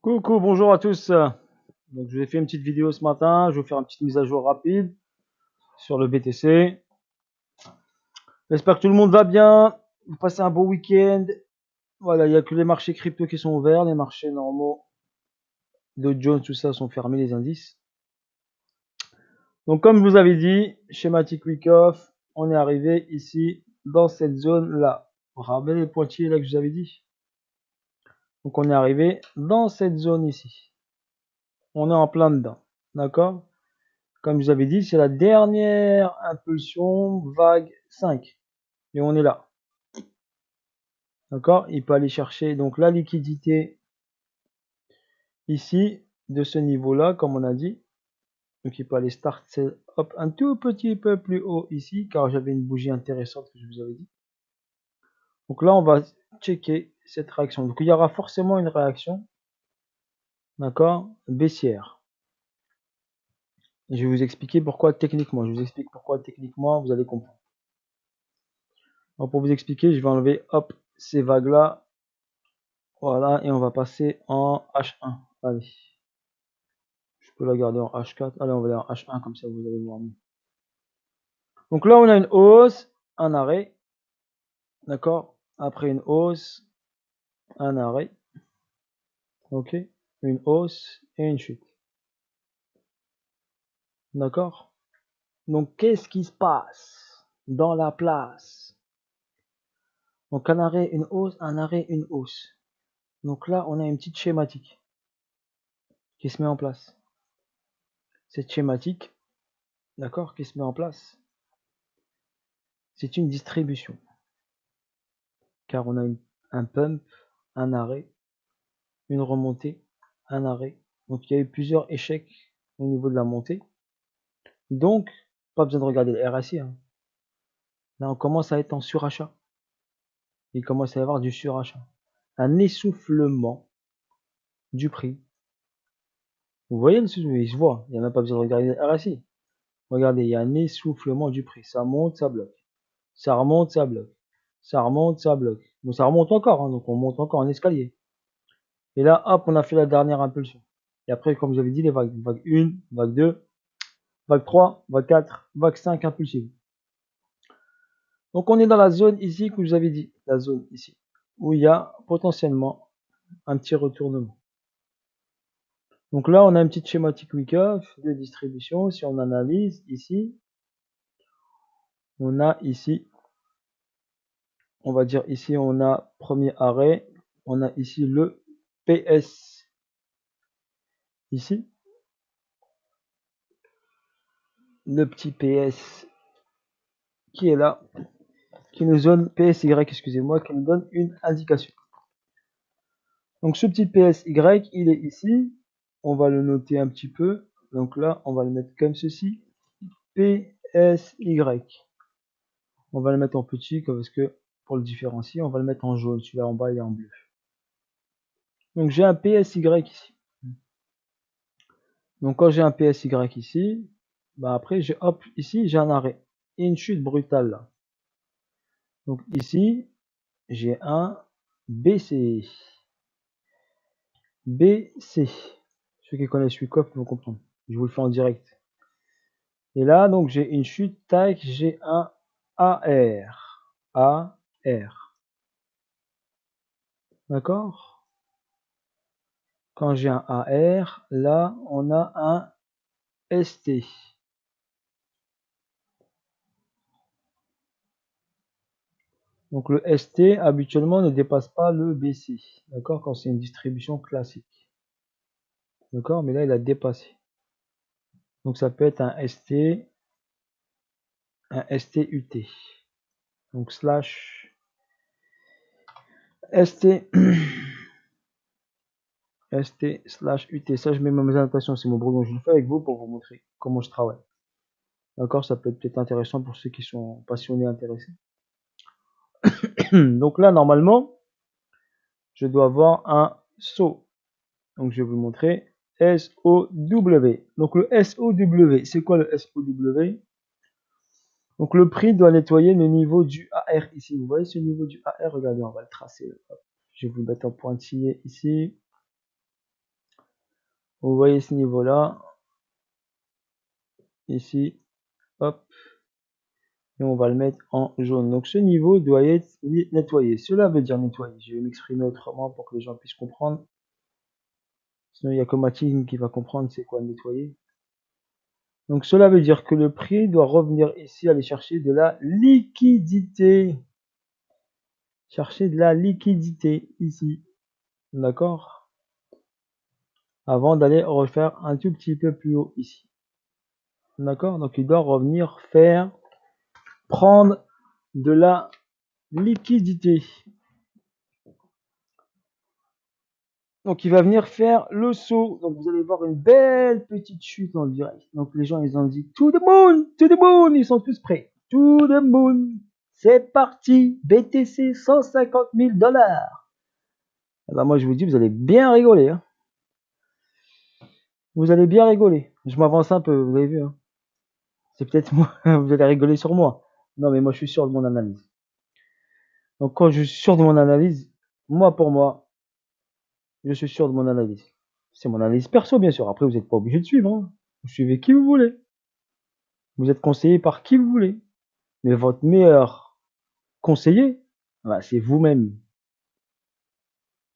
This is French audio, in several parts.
Coucou, bonjour à tous. Donc, je vous ai fait une petite vidéo ce matin. Je vais vous faire une petite mise à jour rapide sur le BTC. J'espère que tout le monde va bien. Vous passez un bon week-end. Voilà, il n'y a que les marchés crypto qui sont ouverts. Les marchés normaux de Jones, tout ça, sont fermés, les indices. Donc, comme je vous avais dit, schématique week-off, on est arrivé ici dans cette zone-là. Vous vous rappelez les pointillés là que je vous avais dit? Donc, on est arrivé dans cette zone ici. On est en plein dedans. D'accord? Comme je vous avais dit, c'est la dernière impulsion vague 5. Et on est là. D'accord? Il peut aller chercher donc la liquidité ici, de ce niveau-là, comme on a dit. Donc il peut aller start sell hop un tout petit peu plus haut ici, car j'avais une bougie intéressante que je vous avais dit. Donc là, on va checker cette réaction. Donc il y aura forcément une réaction, d'accord, baissière. Et je vais vous expliquer pourquoi techniquement. Je vous explique pourquoi techniquement, vous allez comprendre. Donc pour vous expliquer, je vais enlever hop ces vagues-là. Voilà, et on va passer en H1. Allez. Je peux la garder en H4. Allez, on va aller en H1, comme ça vous allez voir mieux. Donc là, on a une hausse, un arrêt. D'accord? Après une hausse, un arrêt. Ok? Une hausse et une chute. D'accord? Donc, qu'est-ce qui se passe dans la place? Donc, un arrêt, une hausse, un arrêt, une hausse. Donc là, on a une petite schématique qui se met en place. Cette schématique, d'accord, qui se met en place, c'est une distribution. Car on a un pump, un arrêt, une remontée, un arrêt. Donc il y a eu plusieurs échecs au niveau de la montée. Donc, pas besoin de regarder le RSI. Hein. Là, on commence à être en surachat. Il commence à y avoir du surachat. Un essoufflement du prix. Vous voyez le sujet, il se voit. Il n'y a même pas besoin de regarder le RSI. Regardez, il y a un essoufflement du prix. Ça monte, ça bloque. Ça remonte, ça bloque. Ça remonte, ça bloque. Bon, ça remonte encore, hein, donc on monte encore en escalier. Et là, hop, on a fait la dernière impulsion. Et après, comme j'avais dit, les vagues. Vague 1, vague 2, vague 3, vague 4, vague 5 impulsive. Donc on est dans la zone ici que je vous avais dit. La zone ici. Où il y a potentiellement un petit retournement. Donc là, on a une petite schématique week-off de distribution. Si on analyse ici, on a ici, on va dire ici, on a premier arrêt. On a ici le PS. Ici. Le petit PS qui est là. Qui nous donne PSY, excusez-moi, qui nous donne une indication. Donc ce petit PSY, il est ici. On va le noter un petit peu. Donc là, on va le mettre comme ceci. PSY. On va le mettre en petit parce que pour le différencier, on va le mettre en jaune. Celui-là en bas, il est en bleu. Donc j'ai un PSY ici. Donc quand j'ai un PSY ici, bah après j'ai hop ici j'ai un arrêt et une chute brutale là. Donc ici j'ai un BC. BC. Ceux qui connaissent Wyckoff vont comprendre. Je vous le fais en direct. Et là, donc, j'ai une chute, tac, j'ai un AR. AR. D'accord? Quand j'ai un AR, là, on a un ST. Donc, le ST, habituellement, ne dépasse pas le BC. D'accord? Quand c'est une distribution classique. D'accord? Mais là, il a dépassé. Donc, ça peut être un ST, un STUT. Donc, slash ST. ST/UT. Ça, je mets mes annotations, c'est mon brouillon. Je le fais avec vous pour vous montrer comment je travaille. D'accord? Ça peut être intéressant pour ceux qui sont passionnés, intéressés. Donc là, normalement, je dois avoir un SOW. Donc, je vais vous montrer. SOW. Donc, le SOW, c'est quoi le SOW? Donc, le prix doit nettoyer le niveau du AR ici. Vous voyez ce niveau du AR? Regardez, on va le tracer. Je vais vous mettre en pointillé ici. Vous voyez ce niveau-là, ici, hop, et on va le mettre en jaune. Donc ce niveau doit être nettoyé. Cela veut dire nettoyer. Je vais m'exprimer autrement pour que les gens puissent comprendre. Sinon, il n'y a que Mathilde qui va comprendre c'est quoi nettoyer. Donc cela veut dire que le prix doit revenir ici, aller chercher de la liquidité. Chercher de la liquidité ici. D'accord? Avant d'aller refaire un tout petit peu plus haut ici. D'accord? Donc il doit revenir prendre de la liquidité. Donc il va venir faire le saut. Donc vous allez voir une belle petite chute en direct. Donc les gens ils ont dit to the moon, ils sont tous prêts. To the moon, c'est parti. BTC 150 000 $. Alors moi je vous dis vous allez bien rigoler. Hein. Vous allez bien rigoler. Je m'avance un peu, vous avez vu. Hein. C'est peut-être moi, vous allez rigoler sur moi. Non mais moi je suis sûr de mon analyse. Donc quand je suis sûr de mon analyse, moi pour moi, je suis sûr de mon analyse. C'est mon analyse perso, bien sûr. Après, vous n'êtes pas obligé de suivre. Hein. Vous suivez qui vous voulez. Vous êtes conseillé par qui vous voulez. Mais votre meilleur conseiller, bah, c'est vous-même.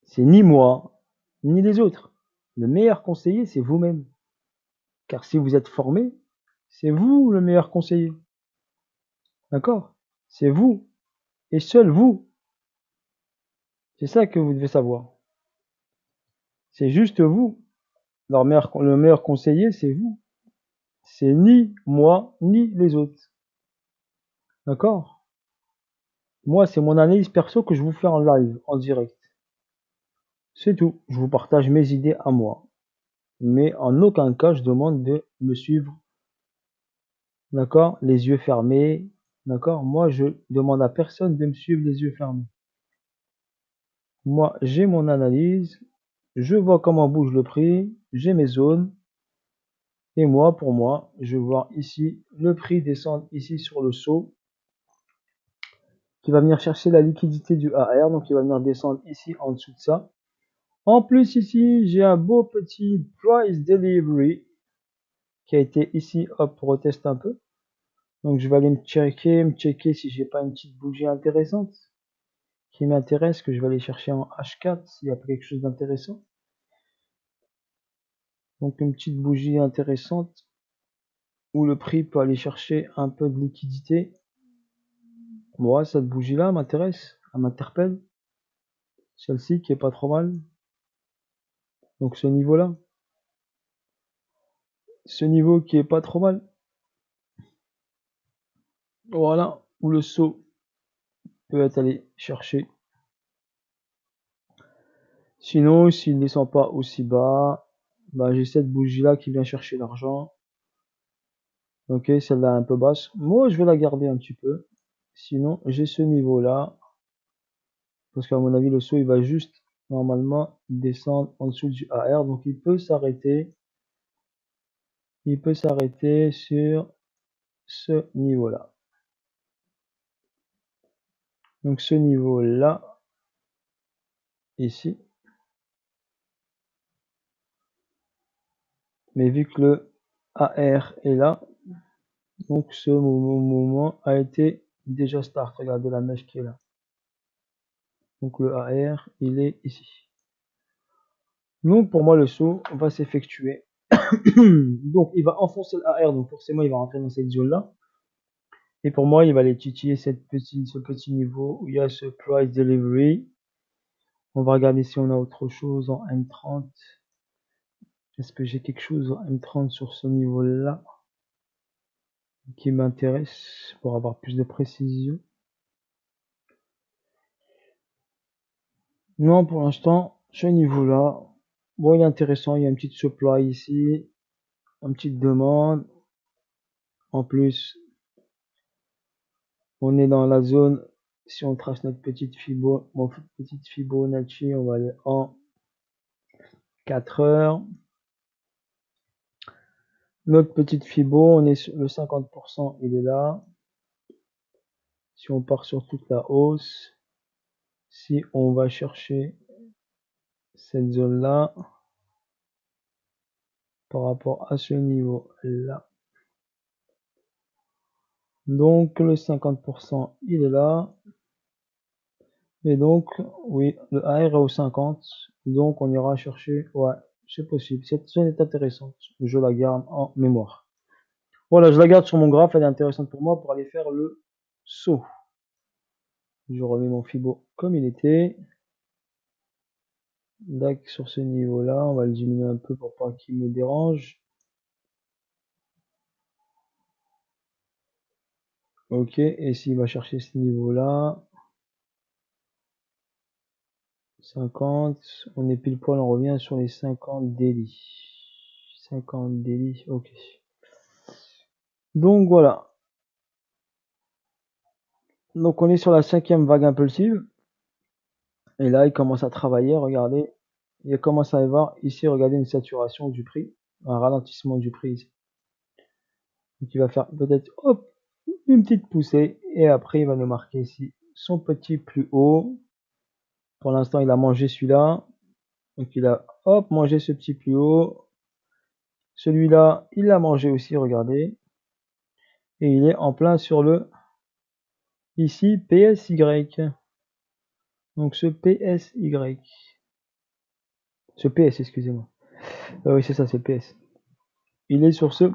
C'est ni moi, ni les autres. Le meilleur conseiller, c'est vous-même. Car si vous êtes formé, c'est vous le meilleur conseiller. D'accord? C'est vous. Et seul vous. C'est ça que vous devez savoir. C'est juste vous. Le meilleur conseiller, c'est vous. C'est ni moi, ni les autres. D'accord? Moi, c'est mon analyse perso que je vous fais en live, en direct. C'est tout. Je vous partage mes idées à moi. Mais en aucun cas, je demande de me suivre. D'accord? Les yeux fermés. D'accord? Moi, je demande à personne de me suivre les yeux fermés. Moi, j'ai mon analyse. Je vois comment bouge le prix. J'ai mes zones. Et moi, pour moi, je vois ici le prix descendre ici sur le saut. Qui va venir chercher la liquidité du AR. Donc, il va venir descendre ici en dessous de ça. En plus, ici, j'ai un beau petit price delivery qui a été ici, hop, pour retester un peu. Donc, je vais aller me checker si j'ai pas une petite bougie intéressante qui m'intéresse, que je vais aller chercher en H4 s'il y a pas quelque chose d'intéressant. Donc, une petite bougie intéressante où le prix peut aller chercher un peu de liquidité. Bon, cette bougie-là m'intéresse, elle m'interpelle. Celle-ci qui est pas trop mal. Donc, ce niveau-là. Ce niveau qui est pas trop mal. Voilà, où le saut peut être allé chercher. Sinon, s'il ne descend pas aussi bas, bah, j'ai cette bougie là qui vient chercher l'argent. Ok, celle-là un peu basse. Moi, je vais la garder un petit peu. Sinon, j'ai ce niveau là. Parce qu'à mon avis, le saut, il va juste normalement descendre en dessous du AR. Donc, il peut s'arrêter. Il peut s'arrêter sur ce niveau là. Donc, ce niveau là, ici. Mais vu que le AR est là, donc ce mouvement a été déjà start. Regardez la mèche qui est là. Donc le AR, il est ici. Donc pour moi, le saut va s'effectuer. Donc il va enfoncer le AR, donc forcément il va rentrer dans cette zone-là. Et pour moi, il va aller titiller ce petit niveau où il y a ce price delivery. On va regarder si on a autre chose en M30. Est-ce que j'ai quelque chose en M30 sur ce niveau-là qui m'intéresse pour avoir plus de précision? Non, pour l'instant, ce niveau-là, bon, il est intéressant. Il y a une petite supply ici, une petite demande. En plus, on est dans la zone. Si on trace notre petite Fibonacci, on va aller en 4 heures. Notre petite Fibo, on est sur le 50%, il est là. Si on part sur toute la hausse, si on va chercher cette zone-là, par rapport à ce niveau-là. Donc le 50% il est là. Et donc, oui, le AR est au 50. Donc on ira chercher. Ouais, c'est possible. Cette zone est intéressante. Je la garde en mémoire. Voilà, je la garde sur mon graphe. Elle est intéressante pour moi pour aller faire le saut. Je remets mon Fibo comme il était. Dac, sur ce niveau-là, on va le diminuer un peu pour pas qu'il me dérange. Ok, et s'il va chercher ce niveau-là, 50, on est pile poil, on revient sur les 50 daily. 50 daily, ok. Donc voilà. Donc on est sur la 5e vague impulsive. Et là, il commence à travailler, regardez. Il commence à y avoir ici, regardez, une saturation du prix, un ralentissement du prix ici. Donc il va faire peut-être, hop, une petite poussée, et après il va nous marquer ici son petit plus haut. Pour l'instant, il a mangé celui-là. Donc il a, hop, mangé ce petit plus haut. Celui-là, il l'a mangé aussi, regardez. Et il est en plein sur le, ici, PSY. Donc ce PSY. Ce PS, excusez-moi. Oui, c'est ça, c'est le PS. Il est sur ce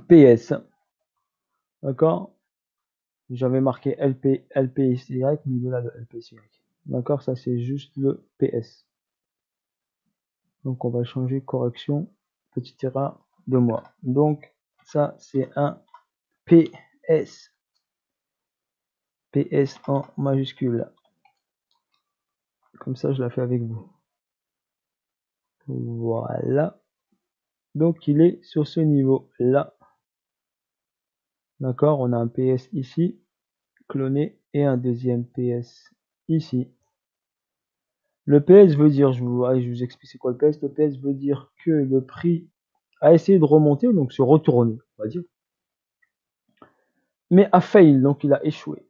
PS. D'accord? J'avais marqué LPSY, mais il est là le LPSY. D'accord? Ça, c'est juste le PS. Donc, on va changer correction. Petite erreur de moi. Donc, ça, c'est un PS. PS en majuscule. Comme ça, je la fais avec vous. Voilà. Donc, il est sur ce niveau-là. D'accord? On a un PS ici, cloné, et un deuxième PS ici. Le PS veut dire, je vous explique c'est quoi le PS. Le PS veut dire que le prix a essayé de remonter, donc se retourner, on va dire. Mais a fail, donc il a échoué.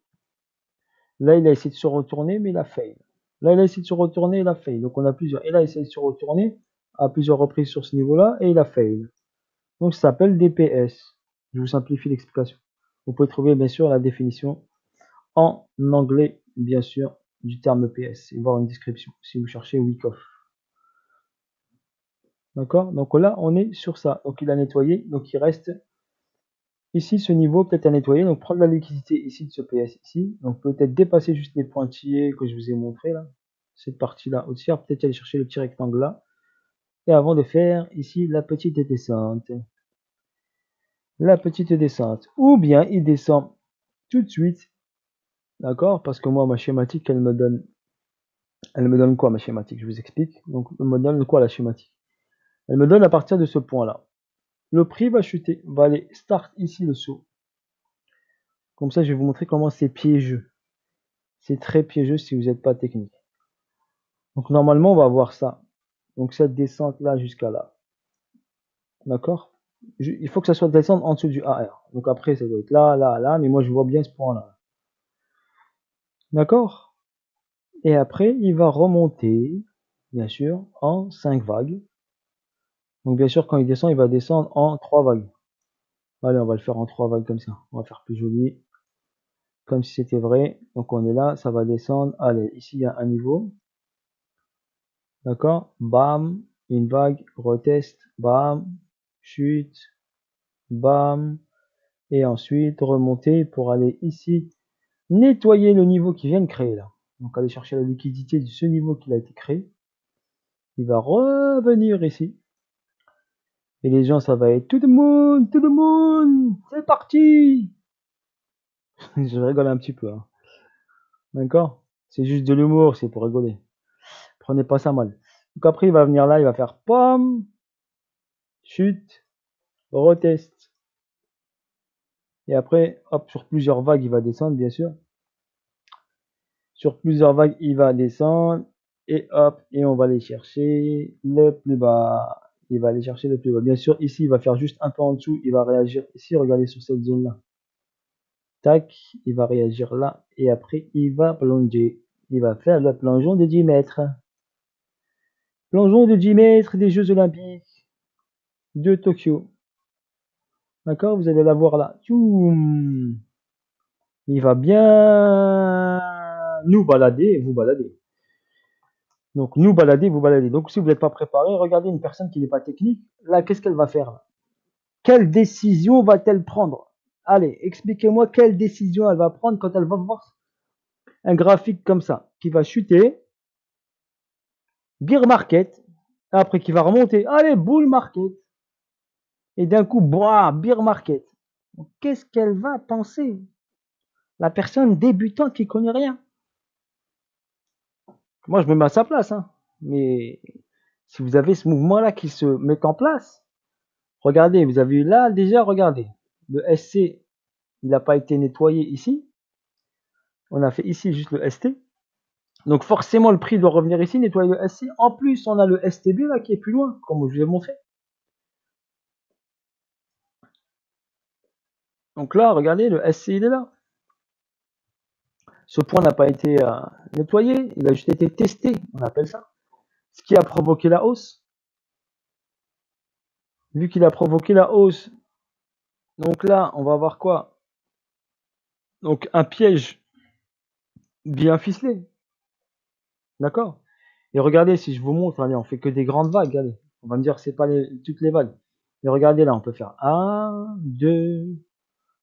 Là, il a essayé de se retourner, mais il a fail. Là, il a essayé de se retourner, il a fail. Donc on a plusieurs. Et là, il a essayé de se retourner à plusieurs reprises sur ce niveau-là, et il a fail. Donc ça s'appelle des PS. Je vous simplifie l'explication. Vous pouvez trouver bien sûr la définition en anglais, bien sûr, du terme PS, et voir une description si vous cherchez Wyckoff. D'accord? Donc là, on est sur ça. Donc il a nettoyé. Donc il reste ici ce niveau peut-être à nettoyer. Donc prendre la liquidité ici de ce PS ici. Donc peut-être dépasser juste les pointillés que je vous ai montré là. Cette partie-là au-dessus. Peut-être aller chercher le petit rectangle là. Et avant de faire ici la petite descente. La petite descente. Ou bien il descend tout de suite. D'accord? Parce que moi, ma schématique, elle me donne quoi ma schématique? Je vous explique. Donc elle me donne quoi la schématique? Elle me donne à partir de ce point-là. Le prix va chuter, va aller start ici le saut. Comme ça, je vais vous montrer comment c'est piégeux. C'est très piégeux si vous n'êtes pas technique. Donc normalement, on va avoir ça. Donc cette descente là jusqu'à là. D'accord? Il faut que ça soit descendre en dessous du AR. Donc après, ça doit être là, là, là. Mais moi, je vois bien ce point-là. D'accord? Et après, il va remonter, bien sûr, en 5 vagues. Donc bien sûr, quand il descend, il va descendre en 3 vagues. Allez, on va le faire en 3 vagues comme ça. On va faire plus joli. Comme si c'était vrai. Donc on est là, ça va descendre. Allez, ici, il y a un niveau. D'accord? Bam, une vague, retest, bam, chute, bam, et ensuite remonter pour aller ici, nettoyer le niveau qui vient de créer là. Donc aller chercher la liquidité de ce niveau qui a été créé. Il va revenir ici. Et les gens, ça va être tout le monde, c'est parti. Je rigole un petit peu. Hein. D'accord? C'est juste de l'humour, c'est pour rigoler. Prenez pas ça mal. Donc après, il va venir là, il va faire pom, chute, retest. Et après, hop, sur plusieurs vagues, il va descendre, bien sûr. Sur plusieurs vagues, il va descendre. Et hop, et on va aller chercher le plus bas. Il va aller chercher le plus bas. Bien sûr, ici, il va faire juste un peu en dessous. Il va réagir ici, regardez sur cette zone-là. Tac, il va réagir là. Et après, il va plonger. Il va faire le plongeon de 10 mètres. Plongeon de 10 mètres des Jeux Olympiques de Tokyo. D'accord, vous allez la voir là. Tchoum. Il va bien nous balader et vous balader. Donc, nous balader, vous balader. Donc, si vous n'êtes pas préparé, regardez une personne qui n'est pas technique. Là, qu'est-ce qu'elle va faire là? Quelle décision va-t-elle prendre? Allez, expliquez-moi quelle décision elle va prendre quand elle va voir un graphique comme ça, qui va chuter, bear market, après qui va remonter, allez, bull market, et d'un coup, boah, bear market. Qu'est-ce qu'elle va penser? La personne débutante qui connaît rien. Moi, je me mets à sa place, hein. Mais si vous avez ce mouvement-là qui se met en place, regardez, vous avez là déjà, regardez, le SC, il n'a pas été nettoyé ici. On a fait ici juste le ST. Donc forcément, le prix doit revenir ici, nettoyer le SC. En plus, on a le STB là qui est plus loin, comme je vous ai montré. Donc là, regardez, le SC, il est là. Ce point n'a pas été nettoyé, il a juste été testé, on appelle ça. Ce qui a provoqué la hausse. Vu qu'il a provoqué la hausse, donc là, on va avoir quoi? Donc un piège bien ficelé. D'accord? Et regardez, si je vous montre, allez, on fait que des grandes vagues, allez. On va me dire que c'est pas toutes les vagues. Mais regardez là, on peut faire 1, 2,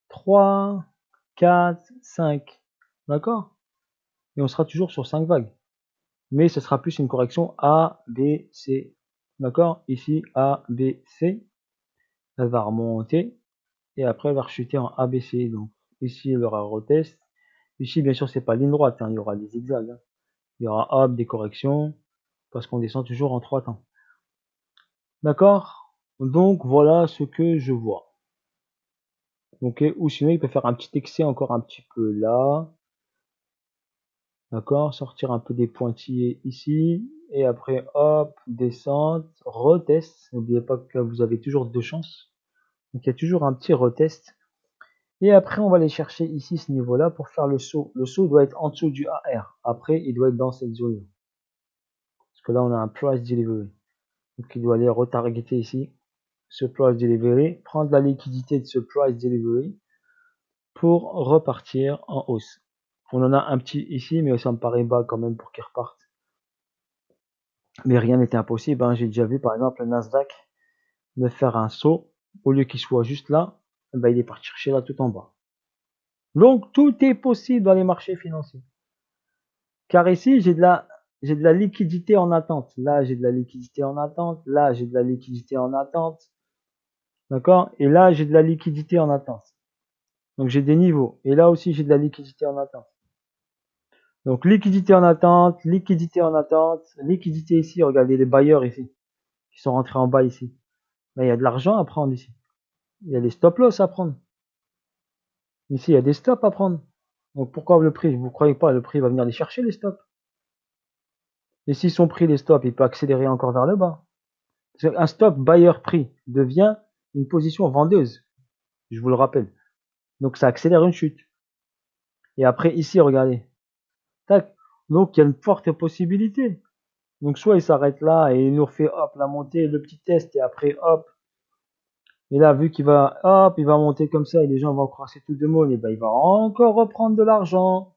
3, 4, 5. D'accord? Et on sera toujours sur 5 vagues. Mais ce sera plus une correction A, B, C. D'accord? Ici, A, B, C. Elle va remonter. Et après, elle va rechuter en A, B, C. Donc, ici, il y aura retest. Ici, bien sûr, c'est pas ligne droite. Hein, il y aura des zigzags. Hein. Il y aura hop, des corrections. Parce qu'on descend toujours en 3 temps. D'accord? Donc, voilà ce que je vois. Ok? Ou sinon, il peut faire un petit excès encore un petit peu là. D'accord? Sortir un peu des pointillés ici. Et après, hop, descente, retest. N'oubliez pas que vous avez toujours 2 chances. Donc, il y a toujours un petit retest. Et après, on va aller chercher ici ce niveau-là pour faire le saut. Le saut doit être en dessous du AR. Après, il doit être dans cette zone-là. Parce que là, on a un price delivery. Donc, il doit aller retargeter ici ce price delivery, prendre la liquidité de ce price delivery pour repartir en hausse. On en a un petit ici, mais ça me paraît bas quand même pour qu'il reparte. Mais rien n'était impossible. Hein. J'ai déjà vu par exemple le Nasdaq me faire un saut. Au lieu qu'il soit juste là, ben, il est parti chercher là tout en bas. Donc tout est possible dans les marchés financiers. Car ici, j'ai de la liquidité en attente. Là, j'ai de la liquidité en attente. Là, j'ai de la liquidité en attente. D'accord? Et là, j'ai de la liquidité en attente. Donc j'ai des niveaux. Et là aussi, j'ai de la liquidité en attente. Donc liquidité en attente, liquidité en attente, liquidité ici. Regardez les bailleurs ici, qui sont rentrés en bas ici. Là, il y a de l'argent à prendre ici. Il y a des stop loss à prendre. Ici, il y a des stops à prendre. Donc pourquoi le prix? Vous ne croyez pas, le prix va venir les chercher les stops. Et s'ils sont pris les stops, il peut accélérer encore vers le bas. Un stop buyer prix devient une position vendeuse. Je vous le rappelle. Donc ça accélère une chute. Et après ici, regardez. Tac. Donc il y a une forte possibilité. Donc soit il s'arrête là et il nous refait hop la montée, le petit test et après hop. Et là vu qu'il va hop, il va monter comme ça et les gens vont croiser tout de monde, et ben il va encore reprendre de l'argent.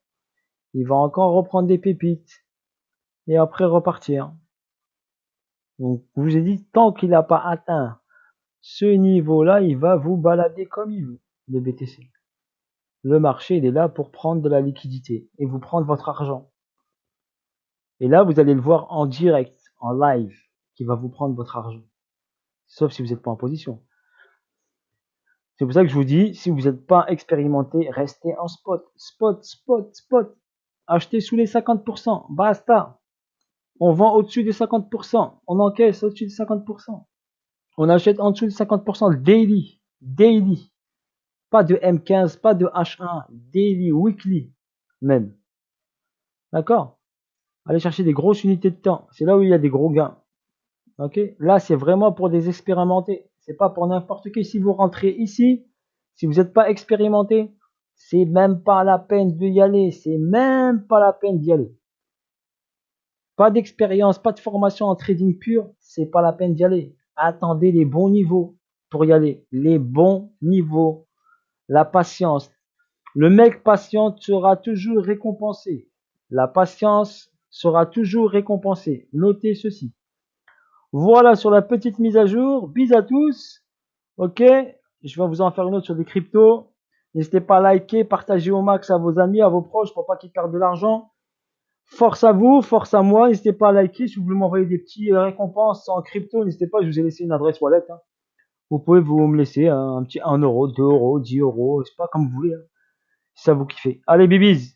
Il va encore reprendre des pépites et après repartir. Donc je vous ai dit tant qu'il n'a pas atteint ce niveau-là, il va vous balader comme il veut, le BTC. Le marché, il est là pour prendre de la liquidité et vous prendre votre argent. Et là, vous allez le voir en direct, en live, qui va vous prendre votre argent. Sauf si vous n'êtes pas en position. C'est pour ça que je vous dis, si vous n'êtes pas expérimenté, restez en spot. Spot, spot, spot. Achetez sous les 50%. Basta. On vend au-dessus des 50%. On encaisse au-dessus des 50%. On achète en dessous des 50% daily. Daily. Pas de M15, pas de H1. Daily, weekly. Même. D'accord? Allez chercher des grosses unités de temps. C'est là où il y a des gros gains. Ok? Là, c'est vraiment pour des expérimentés. C'est pas pour n'importe qui. Si vous rentrez ici, si vous n'êtes pas expérimenté, c'est même pas la peine d'y aller. C'est même pas la peine d'y aller. Pas d'expérience, pas de formation en trading pur, c'est pas la peine d'y aller. Attendez les bons niveaux pour y aller. Les bons niveaux. La patience. Le mec patient sera toujours récompensé. La patience sera toujours récompensée. Notez ceci. Voilà sur la petite mise à jour. Bis à tous. Ok. Je vais vous en faire une autre sur des cryptos. N'hésitez pas à liker, partager au max à vos amis, à vos proches pour pas qu'ils perdent de l'argent. Force à vous, force à moi. N'hésitez pas à liker. Si vous voulez m'envoyer des petits récompenses en crypto, n'hésitez pas. Je vous ai laissé une adresse wallet. Hein. Vous pouvez vous me laisser un petit 1 euro, 2 euros, 10 euros. C'est pas comme vous voulez. Hein. Si ça vous kiffe. Allez, bibis.